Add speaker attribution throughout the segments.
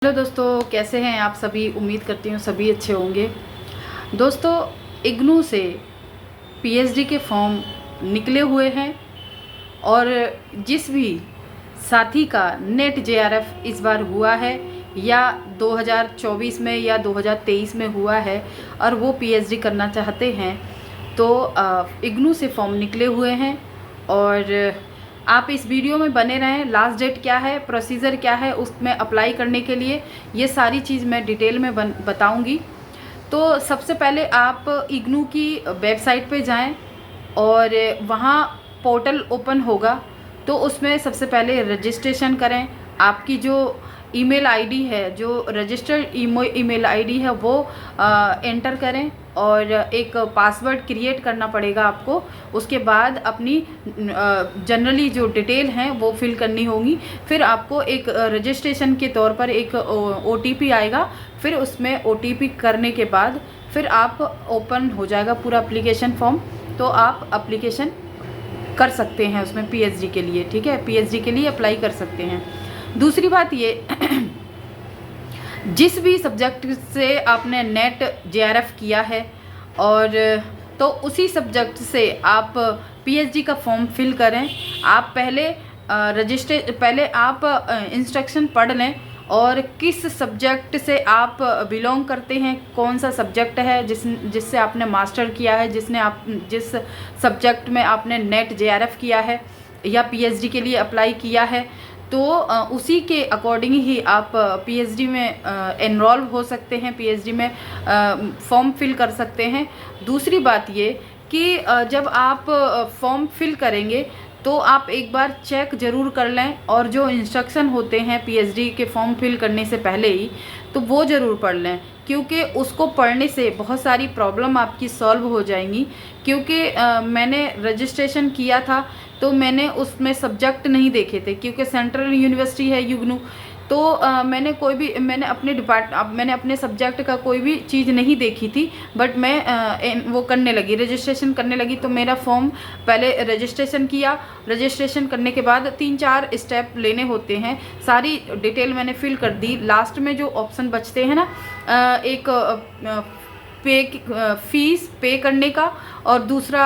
Speaker 1: Hello दोस्तों, कैसे हैं आप सभी। उम्मीद करती हूँ सभी अच्छे होंगे। दोस्तों, इग्नू से पीएचडी के फॉर्म निकले हुए हैं और जिस भी साथी का नेट जेआरएफ इस बार हुआ है या 2024 में या 2023 में हुआ है और वो पीएचडी करना चाहते हैं तो इग्नू से फॉर्म निकले हुए हैं और आप इस वीडियो में बने रहें। लास्ट डेट क्या है, प्रोसीजर क्या है उसमें अप्लाई करने के लिए, ये सारी चीज़ मैं डिटेल में बताऊंगी। तो सबसे पहले आप इग्नू की वेबसाइट पे जाएं और वहाँ पोर्टल ओपन होगा तो उसमें सबसे पहले रजिस्ट्रेशन करें। आपकी जो ईमेल आईडी है, जो रजिस्टर्ड ईमेल आईडी है वो एंटर करें और एक पासवर्ड क्रिएट करना पड़ेगा आपको। उसके बाद अपनी जनरली जो डिटेल हैं वो फिल करनी होगी। फिर आपको एक रजिस्ट्रेशन के तौर पर एक ओटीपी आएगा। फिर उसमें ओटीपी करने के बाद फिर आप ओपन हो जाएगा पूरा एप्लीकेशन फॉर्म, तो आप एप्लीकेशन कर सकते हैं उसमें पीएचडी के लिए। ठीक है, पीएचडी के लिए अप्लाई कर सकते हैं। दूसरी बात ये जिस भी सब्जेक्ट से आपने नेट जेआरएफ किया है और तो उसी सब्जेक्ट से आप पीएचडी का फॉर्म फिल करें। आप पहले पहले आप इंस्ट्रक्शन पढ़ लें और किस सब्जेक्ट से आप बिलोंग करते हैं, कौन सा सब्जेक्ट है जिससे आपने मास्टर किया है, जिस सब्जेक्ट में आपने नेट जेआरएफ किया है या पीएचडी के लिए अप्लाई किया है, तो उसी के अकॉर्डिंग ही आप पीएचडी में एनरोल हो सकते हैं, पीएचडी में फॉर्म फिल कर सकते हैं। दूसरी बात ये कि जब आप फॉर्म फिल करेंगे तो आप एक बार चेक ज़रूर कर लें और जो इंस्ट्रक्शन होते हैं पीएचडी के फॉर्म फिल करने से पहले ही तो वो ज़रूर पढ़ लें, क्योंकि उसको पढ़ने से बहुत सारी प्रॉब्लम आपकी सॉल्व हो जाएंगी। क्योंकि मैंने रजिस्ट्रेशन किया था तो मैंने उसमें सब्जेक्ट नहीं देखे थे, क्योंकि सेंट्रल यूनिवर्सिटी है इग्नू, तो मैंने अपने सब्जेक्ट का कोई भी चीज़ नहीं देखी थी। बट मैं वो करने लगी, रजिस्ट्रेशन करने लगी। तो मेरा फॉर्म पहले रजिस्ट्रेशन किया, रजिस्ट्रेशन करने के बाद 3-4 स्टेप लेने होते हैं, सारी डिटेल मैंने फिल कर दी। लास्ट में जो ऑप्शन बचते हैं ना, एक फीस पे करने का और दूसरा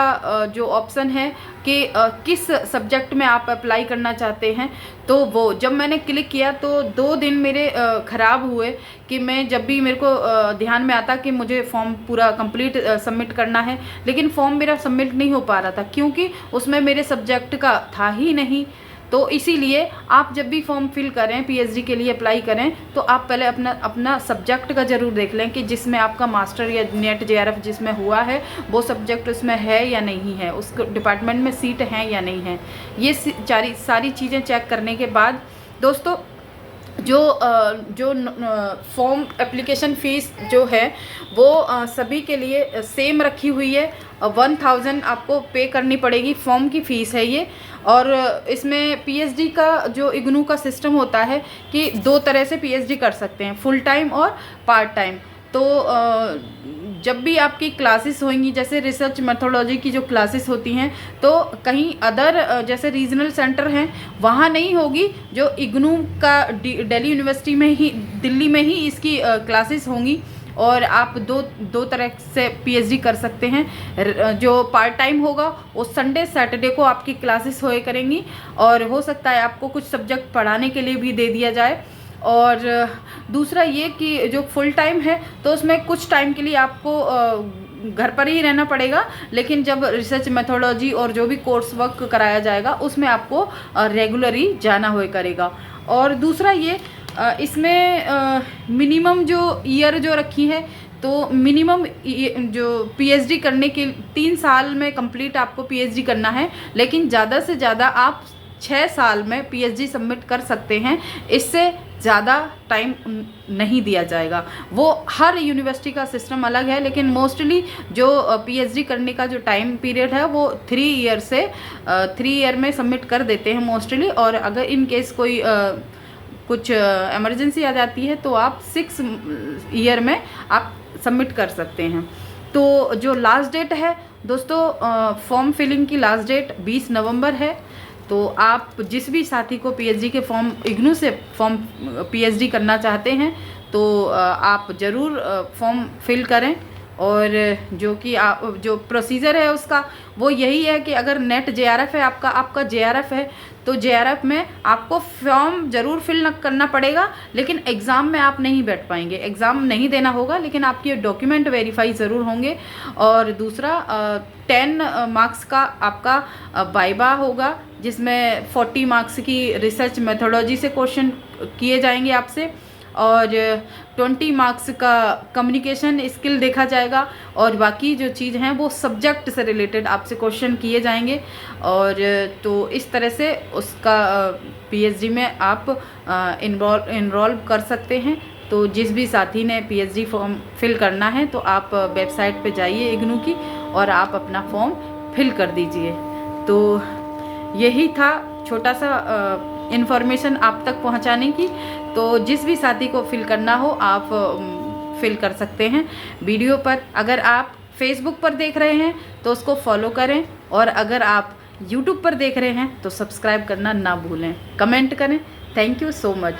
Speaker 1: जो ऑप्शन है कि किस सब्जेक्ट में आप अप्लाई करना चाहते हैं, तो वो जब मैंने क्लिक किया तो 2 दिन मेरे ख़राब हुए कि मैं जब भी मेरे को ध्यान में आता कि मुझे फॉर्म पूरा कंप्लीट सबमिट करना है, लेकिन फॉर्म मेरा सबमिट नहीं हो पा रहा था क्योंकि उसमें मेरे सब्जेक्ट का था ही नहीं। तो इसीलिए आप जब भी फॉर्म फिल करें, पीएचडी के लिए अप्लाई करें, तो आप पहले अपना सब्जेक्ट का ज़रूर देख लें कि जिसमें आपका मास्टर या नेट जेआरएफ जिसमें हुआ है वो सब्जेक्ट उसमें है या नहीं है, उस डिपार्टमेंट में सीट है या नहीं है। ये सारी चीज़ें चेक करने के बाद दोस्तों जो फॉर्म एप्लीकेशन फ़ीस जो है वो सभी के लिए सेम रखी हुई है। 1000 आपको पे करनी पड़ेगी, फॉर्म की फ़ीस है ये। और इसमें पीएचडी का जो इग्नू का सिस्टम होता है कि 2 तरह से पीएचडी कर सकते हैं, फुल टाइम और पार्ट टाइम। तो जब भी आपकी क्लासेस होंगी, जैसे रिसर्च मेथोडोलॉजी की जो क्लासेस होती हैं, तो कहीं अदर जैसे रीजनल सेंटर हैं वहाँ नहीं होगी, जो इग्नू का दिल्ली यूनिवर्सिटी में ही, दिल्ली में ही इसकी क्लासेस होंगी। और आप दो तरह से पीएचडी कर सकते हैं। जो पार्ट टाइम होगा वो संडे सैटरडे को आपकी क्लासेस होए करेंगी और हो सकता है आपको कुछ सब्जेक्ट पढ़ाने के लिए भी दे दिया जाए। और दूसरा ये कि जो फुल टाइम है तो उसमें कुछ टाइम के लिए आपको घर पर ही रहना पड़ेगा, लेकिन जब रिसर्च मेथोडोलॉजी और जो भी कोर्स वर्क कराया जाएगा उसमें आपको रेगुलरली जाना होए करेगा। और दूसरा ये इसमें मिनिमम जो ईयर जो रखी है, तो मिनिमम जो पीएचडी करने के 3 साल में कंप्लीट आपको पीएचडी करना है, लेकिन ज़्यादा से ज़्यादा आप 6 साल में पीएचडी सबमिट कर सकते हैं। इससे ज़्यादा टाइम नहीं दिया जाएगा। वो हर यूनिवर्सिटी का सिस्टम अलग है, लेकिन मोस्टली जो पीएचडी करने का जो टाइम पीरियड है वो 3 ईयर में सबमिट कर देते हैं मोस्टली। और अगर इन केस कोई कुछ इमरजेंसी आ जाती है तो आप 6 ईयर में आप सबमिट कर सकते हैं। तो जो लास्ट डेट है दोस्तों, फॉर्म फिलिंग की लास्ट डेट 20 नवंबर है। तो आप जिस भी साथी को पीएचडी के फॉर्म इग्नू से फॉर्म पीएचडी करना चाहते हैं तो आप ज़रूर फॉर्म फिल करें। और जो कि आप जो प्रोसीजर है उसका वो यही है कि अगर नेट जेआरएफ है आपका जेआरएफ है तो जेआरएफ में आपको फॉर्म ज़रूर फिल करना पड़ेगा, लेकिन एग्ज़ाम में आप नहीं बैठ पाएंगे, एग्ज़ाम नहीं देना होगा, लेकिन आपके डॉक्यूमेंट वेरीफाई ज़रूर होंगे। और दूसरा 10 मार्क्स का आपका वाइवा होगा, जिसमें 40 मार्क्स की रिसर्च मेथोडोलॉजी से क्वेश्चन किए जाएंगे आपसे, और 20 मार्क्स का कम्युनिकेशन स्किल देखा जाएगा, और बाकी जो चीज़ हैं वो सब्जेक्ट से रिलेटेड आपसे क्वेश्चन किए जाएंगे। और तो इस तरह से उसका पीएचडी में आप इनरोल कर सकते हैं। तो जिस भी साथी ने पीएचडी फॉर्म फिल करना है तो आप वेबसाइट पे जाइए इग्नू की और आप अपना फॉर्म फिल कर दीजिए। तो यही था छोटा सा इन्फॉर्मेशन आप तक पहुंचाने की। तो जिस भी साथी को फिल करना हो आप फिल कर सकते हैं वीडियो पर। अगर आप फेसबुक पर देख रहे हैं तो उसको फॉलो करें, और अगर आप यूट्यूब पर देख रहे हैं तो सब्सक्राइब करना ना भूलें, कमेंट करें। Thank you so much.